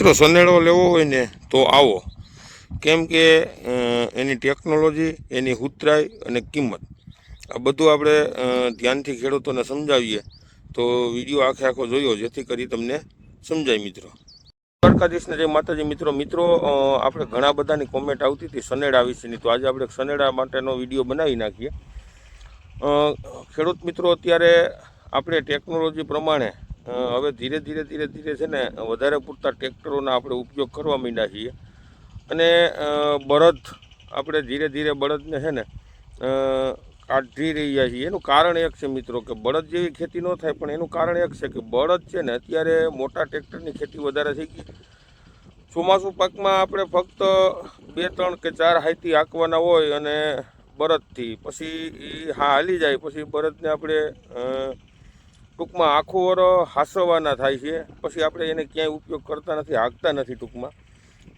મિત્રો સનેડો લેવો હોય ને તો આવો, કેમ કે એની ટેકનોલોજી, એની ઉતરાઈ અને કિંમત આ બધું આપણે ધ્યાનથી ખેડૂતોને સમજાવીએ તો વિડીયો આખો જોયો જેથી કરી તમને સમજાય. મિત્રો દ્વારકાધીશને જય માતાજી. મિત્રો આપણે ઘણા બધાની કોમેન્ટ આવતી હતી સનેડા વિશેની, તો આજે આપણે સનેડા માટેનો વિડીયો બનાવી નાખીએ. ખેડૂત મિત્રો અત્યારે આપણે ટેકનોલોજી પ્રમાણે હવે ધીરે ધીરે છે ને વધારે પૂરતા ટ્રેક્ટરોના આપણે ઉપયોગ કરવા માંડ્યા છીએ અને બળદ આપણે ધીરે બળદને છે ને કાઢી રહ્યા છીએ. એનું કારણ એક છે મિત્રો કે બળદ જેવી ખેતી ન થાય, પણ એનું કારણ એક છે કે બળદ છે ને અત્યારે મોટા ટ્રેક્ટરની ખેતી વધારે થઈ ગઈ. ચોમાસું પાકમાં આપણે ફક્ત 2, 3 કે 4 હાથી હાંકવાના હોય અને બળદથી પછી એ હાલી જાય, પછી બળદને આપણે ટૂંકમાં આખું વર હાંસવાના થાય છે, પછી આપણે એને ક્યાંય ઉપયોગ કરતા નથી, હાંકતા નથી ટૂંકમાં,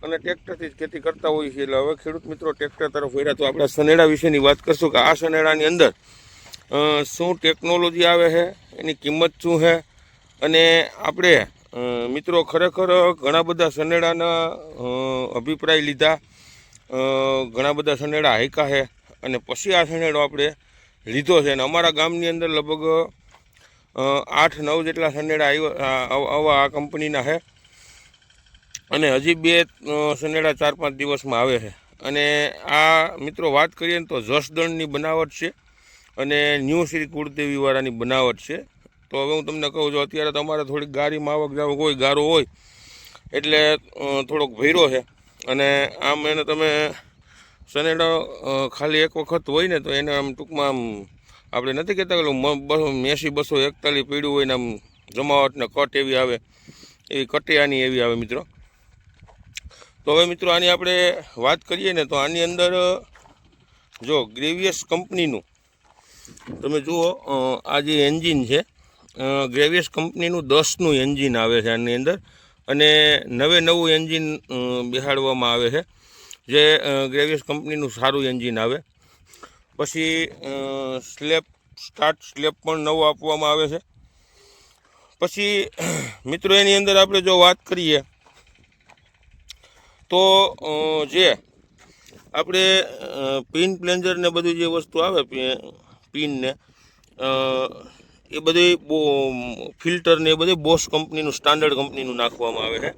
અને ટ્રેક્ટરથી જ ખેતી કરતા હોઈએ છીએ. એટલે હવે ખેડૂત મિત્રો ટ્રેક્ટર તરફ વળ્યા. તો આપણે સનેડા વિશેની વાત કરશું કે આ સનેડાની અંદર શું ટેકનોલોજી આવે છે, એની કિંમત શું છે, અને આપણે મિત્રો ખરેખર ઘણા બધા સનેડાના અભિપ્રાય લીધા, ઘણા બધા સનેડા હાંક્યા છે અને પછી આ સનેડો આપણે લીધો છે. અને અમારા ગામની અંદર લગભગ 8-9 જેટલા સનેડા આવા આ કંપનીના છે અને હજી 2 સનેડા 4-5 દિવસમાં આવે છે. અને આ મિત્રો વાત કરીએ ને તો જસદણની બનાવટ છે અને ન્યૂ શ્રી કુળદેવીવાળાની બનાવટ છે. તો હવે હું તમને કહું છું, અત્યારે તમારે થોડીક ગાડીમાં આવક જાવક હોય, ગારો હોય એટલે થોડોક ભર્યો છે. અને આમ એને તમે સનેડો ખાલી એક વખત હોય ને તો એને આમ ટૂંકમાં આમ આપણે નથી કહેતા કે 80-241 પીડ્યું હોય ને આમ જમાવટને કટ એવી આવે, એવી કટિયાની એવી આવે મિત્રો. તો હવે મિત્રો આની આપણે વાત કરીએ ને તો આની અંદર જો ગ્રેવિયસ કંપનીનું તમે જુઓ, આ જે એન્જિન છે ગ્રેવિયસ કંપનીનું 10નું એન્જિન આવે છે આની અંદર, અને નવું એન્જિન બેહાડવામાં આવે છે જે ગ્રેવિયસ કંપનીનું સારું એન્જિન આવે. પછી સ્ટાર્ટ સ્લેપ પણ નવો આપવામાં આવે છે. પછી મિત્રો એની અંદર આપણે જો વાત કરીએ તો જે આપણે પિન પ્લેન્જર ને બધું જે વસ્તુ આવે પિનને એ બધી ફિલ્ટર ને એ બધી બોસ કંપનીનું, સ્ટાન્ડર્ડ કંપનીનું નાખવામાં આવે છે.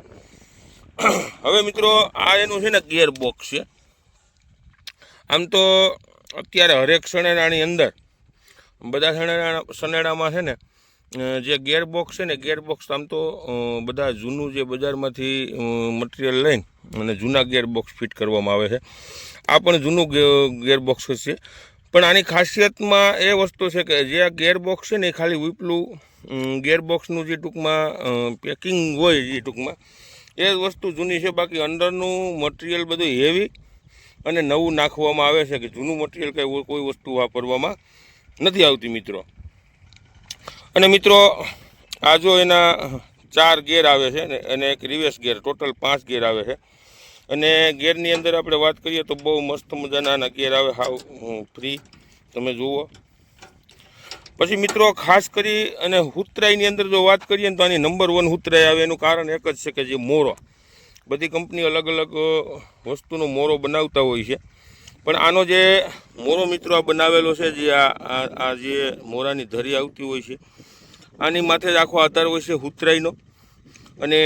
હવે મિત્રો આ એનું છે ને ગિયર બોક્સ છે. આમ તો અત્યારે હરેક સનેડાની અંદર બધા સનેડામાં છે ને જે ગિયરબોક્સ છે ને, ગિયરબોક્સ આમ તો બધા જૂનું જે બજારમાંથી મટીરિયલ લઈને અને જૂના ગિયરબોક્સ ફિટ કરવામાં આવે છે. આ પણ જૂનું ગિયરબોક્સ છે, પણ આની ખાસિયતમાં એ વસ્તુ છે કે જે આ ગિયરબોક્સ છે ને એ ખાલી ઉપલું ગિયરબોક્સનું જે ટૂંકમાં પેકિંગ હોય એ ટૂંકમાં એ વસ્તુ જૂની છે, બાકી અંદરનું મટીરિયલ બધું હેવી અને નવું નાખવામાં આવે છે કે જૂનું મટીરિયલ કંઈ કોઈ વસ્તુ વાપરવામાં નથી આવતી મિત્રો. અને મિત્રો આ જો એના 4 ગેર આવે છે અને એક રિવર્સ ગેર, ટોટલ 5 ગેર આવે છે. અને ગેરની અંદર આપણે વાત કરીએ તો બહુ મસ્ત મજાના આના ગેર આવે, હાવ ફ્રી તમે જુઓ. પછી મિત્રો ખાસ કરી અને હુતરાઈની અંદર જો વાત કરીએ ને તો આની નંબર 1 હુતરાઈ આવે. એનું કારણ એક જ છે કે જે મોરો, બધી કંપની અલગ અલગ વસ્તુનો મોરો બનાવતા હોય છે, પણ આનો જે મોરો મિત્રો આ બનાવેલો છે, જે આ જે મોરાની ધરી આવતી હોય છે આની માથે જ આખો આધાર હોય છે હુતરાઈનો. અને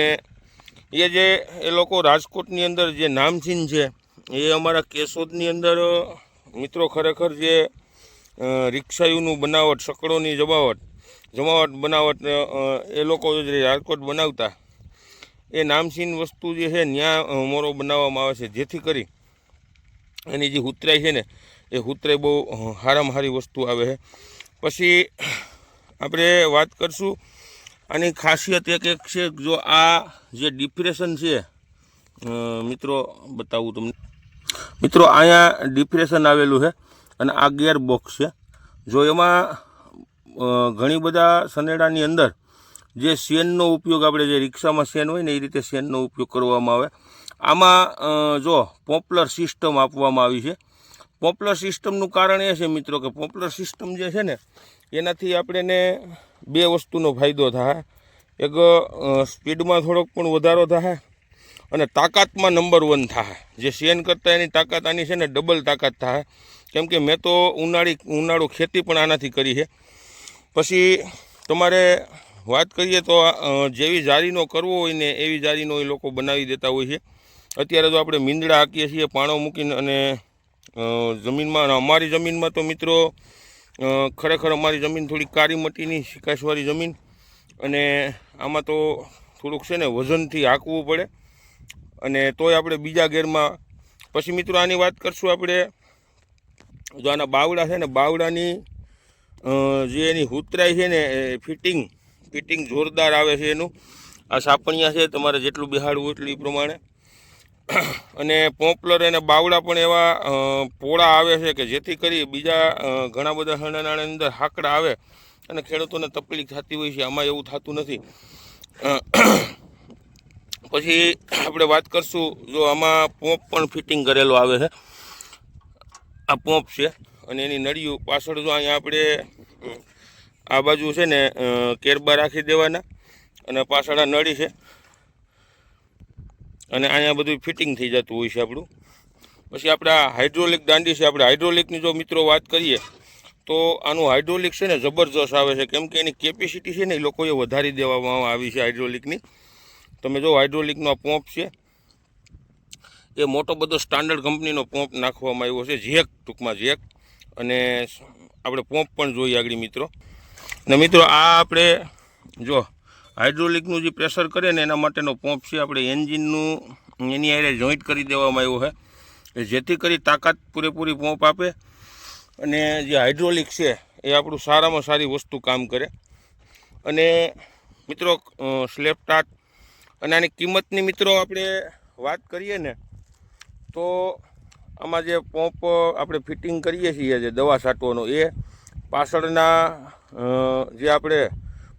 એ લોકો રાજકોટની અંદર જે નામચીન છે, એ અમારા કેશોદની અંદર મિત્રો ખરેખર જે રિક્ષાયુનું બનાવટ, સકડોની જમાવટ બનાવટ એ લોકો જે રાજકોટ બનાવતા એ નામચીન વસ્તુ જે છે ત્યાં મોરો બનાવવામાં આવે છે, જેથી કરી એની જે હુતરાઈ છે ને એ હુતરાઈ બહુ સારામાં સારી વસ્તુ આવે છે. પછી આપણે વાત કરશું આની ખાસિયત એક છે, જો આ જે ડિપ્રેશન છે મિત્રો બતાવું તમને. મિત્રો અહીંયા ડિપ્રેશન આવેલું છે અને આ ગિયર બોક્સ છે. જો એમાં ઘણી બધા સનેડાની અંદર જે શેનનો ઉપયોગ, આપણે જે રિક્ષામાં શેન હોય ને એ રીતે શેનનો ઉપયોગ કરવામાં આવે. આમાં જો પોપલર સિસ્ટમ આપવામાં આવી છે. પોપલર સિસ્ટમનું કારણ એ છે મિત્રો કે પોપલર સિસ્ટમ જે છે ને એનાથી આપણને 2 વસ્તુનો ફાયદો થાય. એક સ્પીડમાં થોડોક પણ વધારો થાય અને તાકાતમાં નંબર 1 થાય. જે શેન કરતાં એની તાકાત આની છે ને ડબલ તાકાત થાય. કેમ કે મેં તો ઉનાળુ ખેતી પણ આનાથી કરી છે. પછી તમારે વાત કરીએ તો જેવી જારીનો કરવો હોય ને એવી જારીનો એ લોકો બનાવી દેતા હોય છે. અત્યારે તો આપણે મીંદડા હાંકીએ છીએ પાણો મૂકીને અને જમીનમાં. અમારી જમીનમાં તો મિત્રો ખરેખર અમારી જમીન થોડી કાળી મટીની શિકાશવાળી જમીન, અને આમાં તો થોડુંક છે ને વજનથી હાંકવું પડે, અને તોય આપણે બીજા ગેરમાં. પછી મિત્રો આની વાત કરશું આપણે, જો આના બાવડા છે ને, બાવડાની જે એની હુતરાઈ છે ને એ ફિટિંગ જોરદાર આવે છે એનું. આ સાપણિયા છે, તમારે જેટલું બિહાડવું એટલું એ પ્રમાણે. અને પોપલર અને બાવડા પણ એવા પોળા આવે છે કે જેથી કરી બીજા ઘણા બધા હરણાની અંદર હાકડા આવે અને ખેડૂતોને તકલીફ થતી હોય છે. આમાં એવું થતું નથી. પછી આપણે વાત કરશું, જો આમાં પોંપ પણ ફિટિંગ કરેલો આવે છે. આ પોંપ છે અને એની નળિયું પાછળ, જો અહીંયા આપણે આ બાજુ છે ને કેરબા રાખી દેવાના, અને પાછળ આ નળી છે, અને અહીંયા બધું ફિટિંગ થઈ જતું હોય છે આપણું. પછી આપણા હાઇડ્રોલિક દાંડી છે. આપણે હાઇડ્રોલિકની જો મિત્રો વાત કરીએ તો આનું હાઇડ્રોલિક છે ને જબરજસ્ત આવે છે. કેમ કે એની કેપેસિટી છે ને એ લોકોએ વધારી દેવામાં આવી છે હાઇડ્રોલિકની. તમે જો હાઇડ્રોલિકનો આ પંપ છે એ મોટો બધો સ્ટાન્ડર્ડ કંપનીનો પંપ નાખવામાં આવ્યો છે. જેક, ટૂંકમાં જેક. અને આપણે પંપ પણ જોઈએ આગળ મિત્રો. ને મિત્રો આ આપણે જો હાઇડ્રોલિકનું જે પ્રેશર કરે ને એના માટેનો પંપ છે. આપણે એન્જિનનું એની હારે જોઈન્ટ કરી દેવામાં આવ્યો છે, જેથી કરી તાકાત પૂરેપૂરી પંપ આપે. અને જે હાઇડ્રોલિક છે એ આપણું સારામાં સારી વસ્તુ કામ કરે. અને મિત્રો સ્લેપ ટાટ અને આની કિંમતની મિત્રો આપણે વાત કરીએ ને તો આમાં જે પંપ આપણે ફિટિંગ કરીએ છીએ, જે દવા છાંટવાનો, એ પાછળના જે આપણે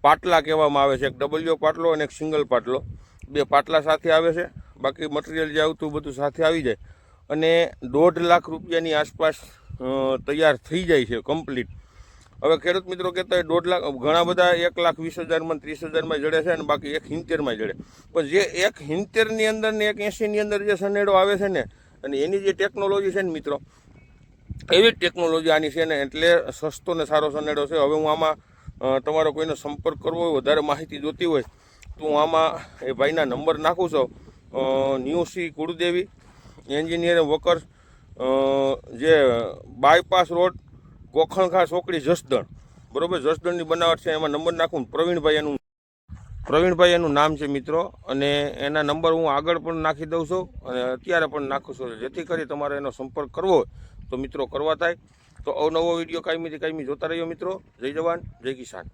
પાટલા કહેવામાં આવે છે, એક ડબલ્યુ પાટલો અને એક સિંગલ પાટલો, 2 પાટલા સાથે આવે છે. બાકી મટીરિયલ જે આવતું બધું સાથે આવી જાય, અને 1.5 લાખ રૂપિયાની આસપાસ તૈયાર થઈ જાય છે કમ્પ્લીટ. હવે ખેડૂત મિત્રો કહેતા હોય 1.5 લાખ, ઘણા બધા 1,20,000માં 30,000માં જડે છે, અને બાકી 1,70,000માં જડે. પણ જે 1,70,000ની અંદર ને 1,80,000ની અંદર જે સનેડો આવે છે ને, અને એની જે ટેકનોલોજી છે ને મિત્રો, એવી ટેકનોલોજી આની છે ને, એટલે સસ્તો ને સારો સનેડો છે. હવે હું આમાં તમારો કોઈનો સંપર્ક કરવો હોય, વધારે માહિતી જોતી હોય તો હું આમાં એ ભાઈના નંબર નાખું છું. ન્યૂ સી કુળદેવી એન્જિનિયર વર્કર્સ, જે બાયપાસ રોડ, કોખણખા ચોકડી, જસદણ. બરાબર, જસદણની બનાવટ છે. એમાં નંબર નાખું. પ્રવીણભાઈ એનું નામ છે મિત્રો, અને એના નંબર હું આગળ પણ નાખી દઉં છું અને અત્યારે પણ નાખું છું, જેથી કરી તમારે એનો સંપર્ક કરવો હોય તો મિત્રો કરવા થાય. તો અવનવો વિડીયો કાયમીથી કાયમી જોતા રહ્યો મિત્રો. જય જવાન, જય કિસાન.